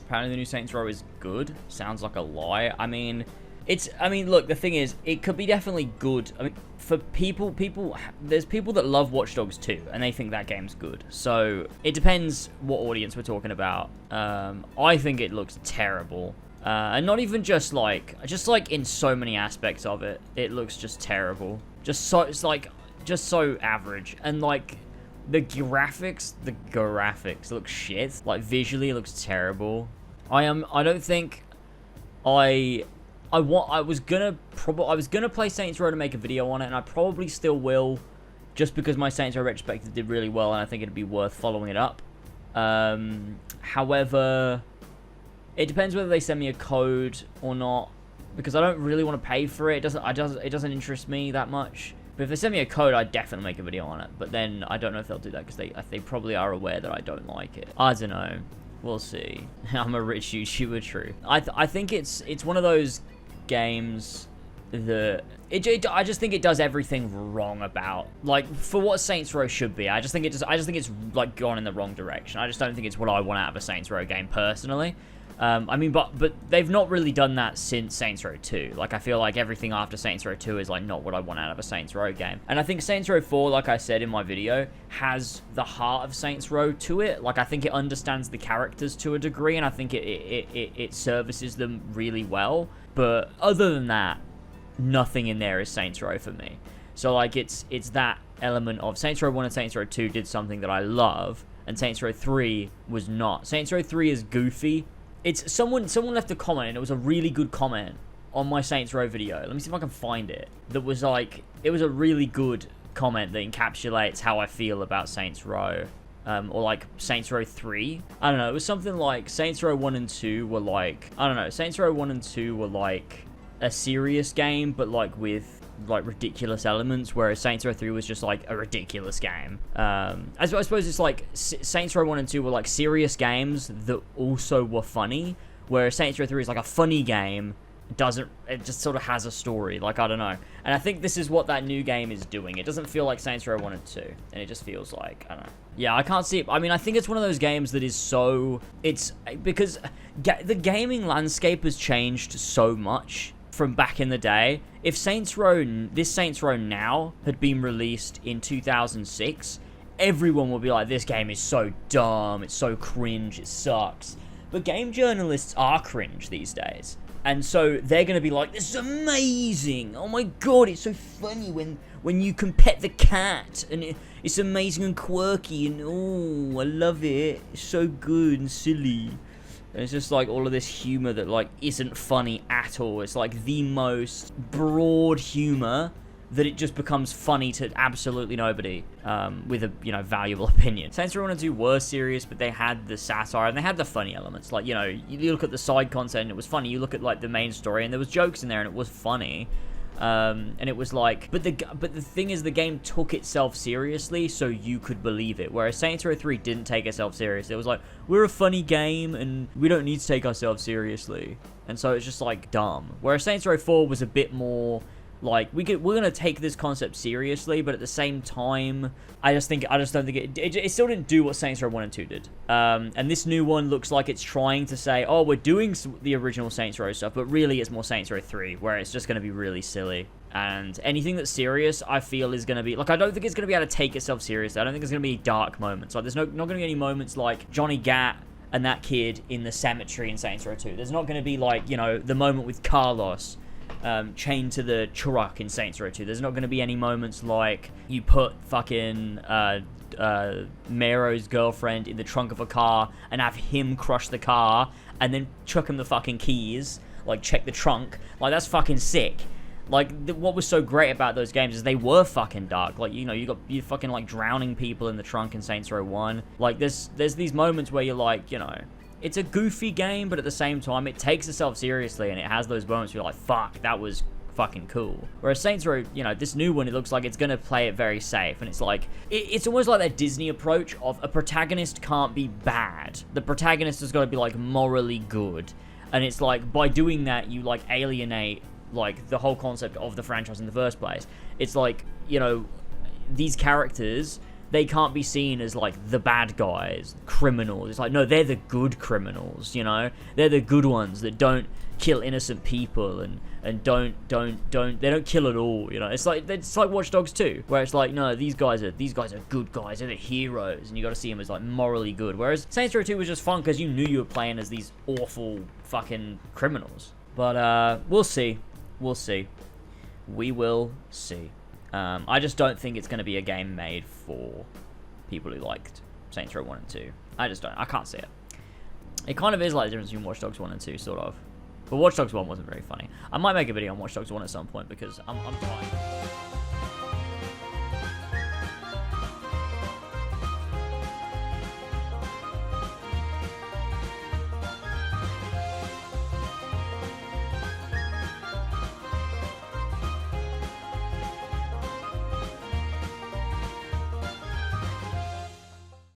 Apparently the new Saints Row is good. Sounds like a lie. I mean, look, the thing is, it could be definitely good. I mean, for there's people that love Watch Dogs 2, and they think that game's good. So, it depends what audience we're talking about. I think it looks terrible. And not even just like in so many aspects of it, it looks just terrible. Just so average. And like, the graphics look shit. Like, visually, it looks terrible. I was gonna play Saints Row to make a video on it, and I probably still will, just because my Saints Row Retrospective did really well, and I think it'd be worth following it up. However, it depends whether they send me a code or not, because I don't really want to pay for it. It doesn't interest me that much. But if they send me a code, I'd definitely make a video on it. But then I don't know if they'll do that, because they probably are aware that I don't like it. I don't know. We'll see. I'm a rich YouTuber, true. I think it's one of those games that I just think it does everything wrong about, like, for what Saints Row should be. I just think it's like gone in the wrong direction. I just don't think it's what I want out of a Saints Row game personally. I mean, but they've not really done that since Saints Row 2. Like, I feel like everything after Saints Row 2 is, like, not what I want out of a Saints Row game. And I think Saints Row 4, like I said in my video, has the heart of Saints Row to it. Like, I think it understands the characters to a degree, and I think it services them really well. But other than that, nothing in there is Saints Row for me. So, like, it's that element of Saints Row 1 and Saints Row 2 did something that I love, and Saints Row 3 was not. Saints Row 3 is goofy. It's someone left a comment, and it was a really good comment on my Saints Row video. Let me see if I can find it. That was like, it was a really good comment that encapsulates how I feel about Saints Row. Or like Saints Row 3. I don't know, it was something like Saints Row 1 and 2 were like, I don't know, Saints Row 1 and 2 were like a serious game, but like with like ridiculous elements, whereas Saints Row 3 was just like a ridiculous game. I suppose it's like Saints Row 1 and 2 were like serious games that also were funny, whereas Saints Row 3 is like a funny game. It just sort of has a story, like, I don't know. And I think this is what that new game is doing. It doesn't feel like Saints Row 1 and 2, and it just feels like, I don't know. Yeah, I can't see it. I mean, I think it's one of those games that is so, it's because the gaming landscape has changed so much from back in the day. If this Saints Row now had been released in 2006, everyone would be like, this game is so dumb, it's so cringe, it sucks. But game journalists are cringe these days. And so they're going to be like, this is amazing. Oh my god, it's so funny when you can pet the cat. And it's amazing and quirky. And oh, I love it. It's so good and silly. And it's just like all of this humor that like isn't funny at all. It's like the most broad humor that it just becomes funny to absolutely nobody with a, valuable opinion. Saints Row 1 and 2 were serious, but they had the satire and they had the funny elements. Like, you look at the side content and it was funny. You look at like the main story and there was jokes in there and it was funny. And it was like, but the thing is, the game took itself seriously, so you could believe it. Whereas Saints Row 3 didn't take itself seriously. It was like, we're a funny game and we don't need to take ourselves seriously. And so it's just like dumb. Whereas Saints Row 4 was a bit more like, we're gonna take this concept seriously, but at the same time, I just don't think it still didn't do what Saints Row 1 and 2 did. And this new one looks like it's trying to say, oh, we're doing the original Saints Row stuff, but really it's more Saints Row 3, where it's just gonna be really silly. And anything that's serious, I feel, is gonna be, like, I don't think it's gonna be able to take itself seriously. I don't think there's gonna be dark moments. Like, there's not gonna be any moments like Johnny Gat and that kid in the cemetery in Saints Row 2. There's not gonna be, like, the moment with Carlos chained to the truck in Saints Row 2. There's not going to be any moments like you put fucking Mero's girlfriend in the trunk of a car and have him crush the car and then chuck him the fucking keys, like, check the trunk. Like, that's fucking sick. Like, what was so great about those games is they were fucking dark. Like, you fucking, like, drowning people in the trunk in Saints Row 1. Like, there's these moments where you're like, it's a goofy game, but at the same time, it takes itself seriously, and it has those moments where you're like, fuck, that was fucking cool. Whereas Saints Row, this new one, it looks like it's going to play it very safe, and it's like, it's almost like that Disney approach of a protagonist can't be bad. The protagonist has got to be, like, morally good. And it's like, by doing that, you, like, alienate, like, the whole concept of the franchise in the first place. It's like, these characters, they can't be seen as like the bad guys, criminals. It's like, no, they're the good criminals, you know? They're the good ones that don't kill innocent people and they don't kill at all, you know? It's like Watch Dogs 2, where it's like, no, these guys are good guys, they're the heroes, and you got to see them as like morally good. Whereas Saints Row 2 was just fun because you knew you were playing as these awful fucking criminals. But we'll see. We will see. I just don't think it's going to be a game made for people who liked Saints Row 1 and 2. I can't see it. It kind of is like the difference between Watch Dogs 1 and 2, sort of. But Watch Dogs 1 wasn't very funny. I might make a video on Watch Dogs 1 at some point because I'm tired.